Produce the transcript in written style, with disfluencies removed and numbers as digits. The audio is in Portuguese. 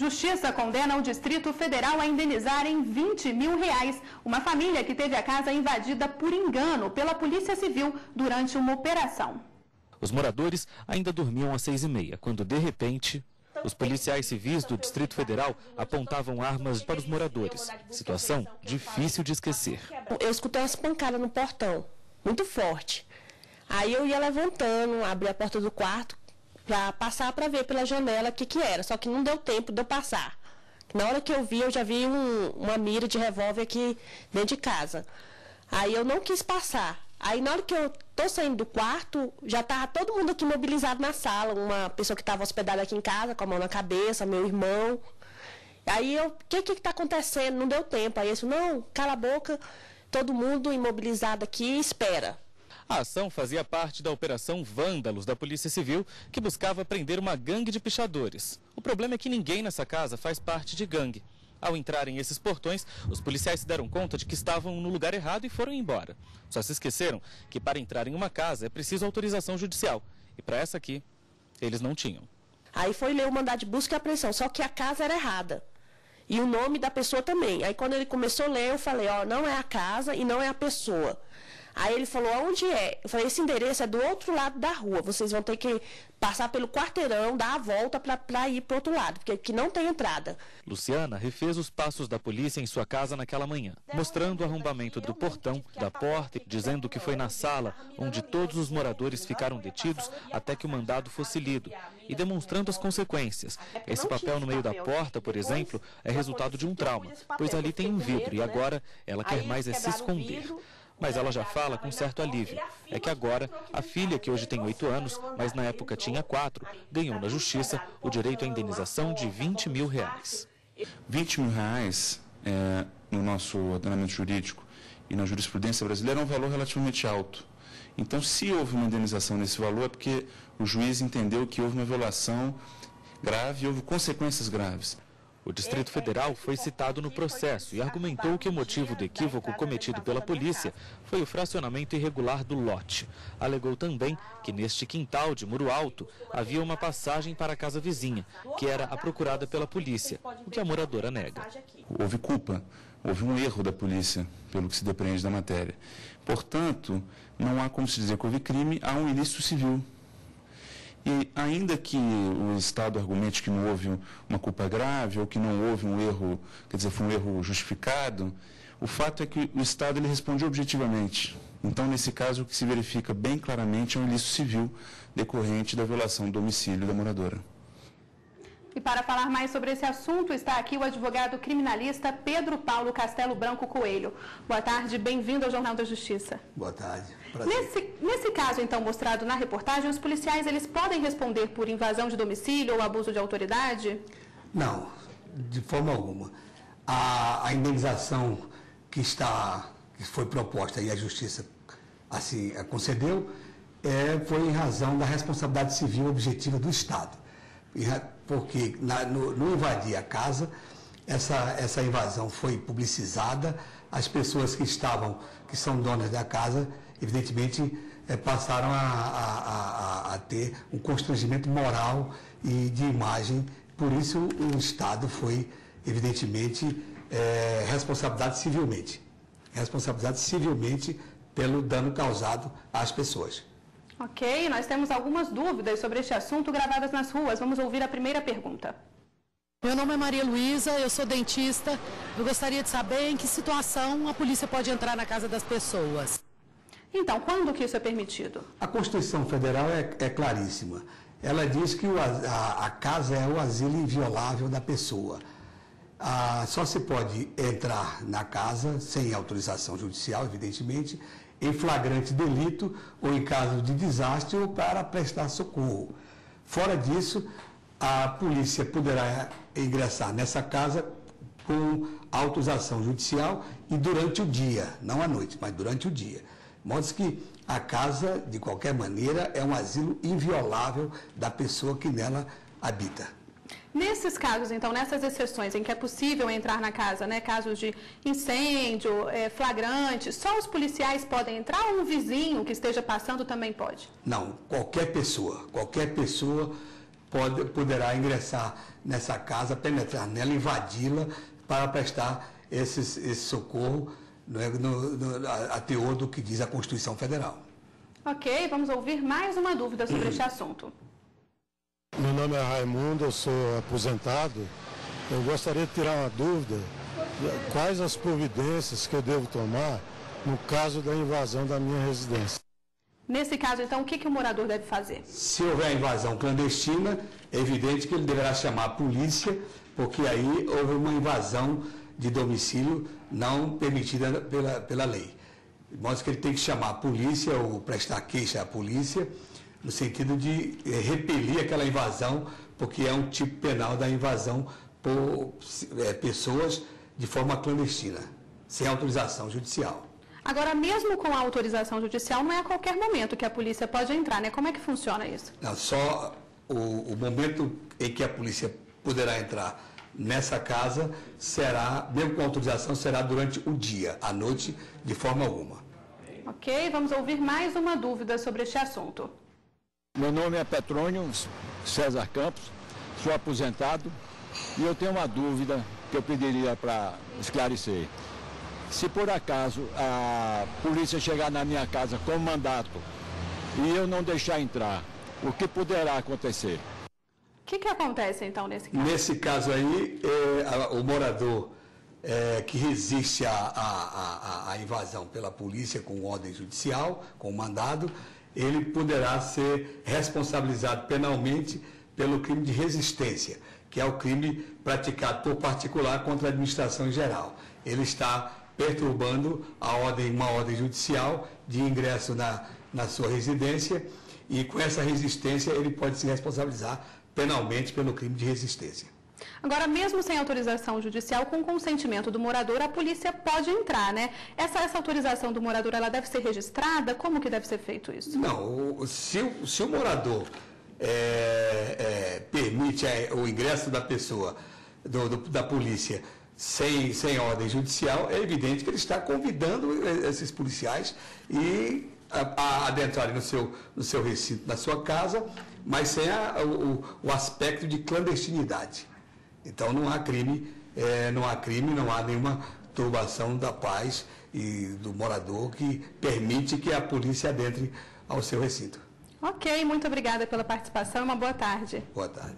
Justiça condena o Distrito Federal a indenizar em R$20 mil uma família que teve a casa invadida por engano pela Polícia Civil durante uma operação. Os moradores ainda dormiam às 6h30, quando, de repente, os policiais civis do Distrito Federal apontavam armas para os moradores. Situação difícil de esquecer. Eu escutei umas pancadas no portão, muito forte. Aí eu ia levantando, abri a porta do quarto para passar para ver pela janela o que era. Só que não deu tempo de eu passar. Na hora que eu já vi uma mira de revólver aqui dentro de casa. Aí eu não quis passar. Aí na hora que eu tô saindo do quarto, já estava todo mundo aqui mobilizado na sala. Uma pessoa que estava hospedada aqui em casa, com a mão na cabeça, meu irmão. Aí eu, o que está acontecendo? Não deu tempo. Aí eu disse, não, cala a boca, todo mundo imobilizado aqui, espera. A ação fazia parte da Operação Vândalos da Polícia Civil, que buscava prender uma gangue de pichadores. O problema é que ninguém nessa casa faz parte de gangue. Ao entrarem esses portões, os policiais se deram conta de que estavam no lugar errado e foram embora. Só se esqueceram que para entrar em uma casa é preciso autorização judicial. E para essa aqui, eles não tinham. Aí foi ler o mandado de busca e apreensão, só que a casa era errada. E o nome da pessoa também. Aí quando ele começou a ler, eu falei, ó, não é a casa e não é a pessoa. Aí ele falou, aonde é? Eu falei, esse endereço é do outro lado da rua. Vocês vão ter que passar pelo quarteirão, dar a volta para ir para o outro lado, porque aqui não tem entrada. Luciana refez os passos da polícia em sua casa naquela manhã, mostrando o arrombamento do portão, da porta, dizendo que foi na sala onde todos os moradores ficaram detidos até que o mandado fosse lido, e demonstrando as consequências. Esse papel no meio da porta, por exemplo, é resultado de um trauma, pois ali tem um vidro e agora ela quer mais é se esconder. Mas ela já fala com certo alívio. É que agora, a filha, que hoje tem 8 anos, mas na época tinha 4, ganhou na justiça o direito à indenização de R$20 mil. R$20 mil no nosso ordenamento jurídico e na jurisprudência brasileira é um valor relativamente alto. Então, se houve uma indenização nesse valor, é porque o juiz entendeu que houve uma violação grave e houve consequências graves. O Distrito Federal foi citado no processo e argumentou que o motivo do equívoco cometido pela polícia foi o fracionamento irregular do lote. Alegou também que neste quintal de muro alto havia uma passagem para a casa vizinha, que era a procurada pela polícia, o que a moradora nega. Houve culpa, houve um erro da polícia, pelo que se depreende da matéria. Portanto, não há como se dizer que houve crime, há um ilícito civil. E ainda que o Estado argumente que não houve uma culpa grave ou que não houve um erro, quer dizer, foi um erro justificado, o fato é que o Estado ele responde objetivamente. Então, nesse caso, o que se verifica bem claramente é um ilícito civil decorrente da violação do domicílio da moradora. E para falar mais sobre esse assunto, está aqui o advogado criminalista Pedro Paulo Castelo Branco Coelho. Boa tarde, bem-vindo ao Jornal da Justiça. Boa tarde. Prazer. Nesse caso, então, mostrado na reportagem, os policiais eles podem responder por invasão de domicílio ou abuso de autoridade? Não, de forma alguma. A indenização que foi proposta e a Justiça assim concedeu foi em razão da responsabilidade civil objetiva do Estado. Porque no invadir a casa, essa invasão foi publicizada, as pessoas que são donas da casa, evidentemente, passaram a ter um constrangimento moral e de imagem, por isso o Estado foi, evidentemente, responsabilizado civilmente pelo dano causado às pessoas. Ok, nós temos algumas dúvidas sobre este assunto gravadas nas ruas. Vamos ouvir a primeira pergunta. Meu nome é Maria Luísa, eu sou dentista. Eu gostaria de saber em que situação a polícia pode entrar na casa das pessoas. Então, quando que isso é permitido? A Constituição Federal é claríssima. Ela diz que a casa é o asilo inviolável da pessoa. Só se pode entrar na casa, sem autorização judicial, evidentemente, em flagrante delito ou em caso de desastre ou para prestar socorro. Fora disso, a polícia poderá ingressar nessa casa com autorização judicial e durante o dia, não à noite, mas durante o dia. De modo que a casa, de qualquer maneira, é um asilo inviolável da pessoa que nela habita. Nesses casos, então, nessas exceções em que é possível entrar na casa, né, casos de incêndio, flagrante, só os policiais podem entrar ou um vizinho que esteja passando também pode? Não, qualquer pessoa poderá ingressar nessa casa, penetrar nela, invadi-la para prestar esse socorro, a teor do que diz a Constituição Federal. Ok, vamos ouvir mais uma dúvida sobre este assunto. Meu nome é Raimundo, eu sou aposentado. Eu gostaria de tirar uma dúvida, quais as providências que eu devo tomar no caso da invasão da minha residência. Nesse caso, então, o que o morador deve fazer? Se houver invasão clandestina, é evidente que ele deverá chamar a polícia, porque aí houve uma invasão de domicílio não permitida pela lei. De modo que ele tem que chamar a polícia ou prestar queixa à polícia, no sentido de repelir aquela invasão, porque é um tipo penal da invasão por pessoas de forma clandestina, sem autorização judicial. Agora, mesmo com a autorização judicial, não é a qualquer momento que a polícia pode entrar, né? Como é que funciona isso? Não, só o momento em que a polícia poderá entrar nessa casa será, mesmo com autorização, será durante o dia, à noite, de forma alguma. Ok, vamos ouvir mais uma dúvida sobre este assunto. Meu nome é Petrônio César Campos, sou aposentado e eu tenho uma dúvida que eu pediria para esclarecer. Se por acaso a polícia chegar na minha casa com mandato e eu não deixar entrar, o que poderá acontecer? O que acontece, então, nesse caso? Nesse caso aí, o morador que resiste à invasão pela polícia com ordem judicial, com mandado, ele poderá ser responsabilizado penalmente pelo crime de resistência, que é o crime praticado por particular contra a administração em geral. Ele está perturbando uma ordem judicial de ingresso na sua residência e com essa resistência ele pode se responsabilizar penalmente pelo crime de resistência. Agora, mesmo sem autorização judicial, com consentimento do morador, a polícia pode entrar, né? Essa autorização do morador, ela deve ser registrada? Como que deve ser feito isso? Não, se o morador permite o ingresso da pessoa, da polícia, sem ordem judicial, é evidente que ele está convidando esses policiais a adentrarem no seu recinto, na sua casa, mas sem o aspecto de clandestinidade. Então não há crime, não há nenhuma turbação da paz e do morador que permite que a polícia adentre ao seu recinto. Ok, muito obrigada pela participação e uma boa tarde. Boa tarde.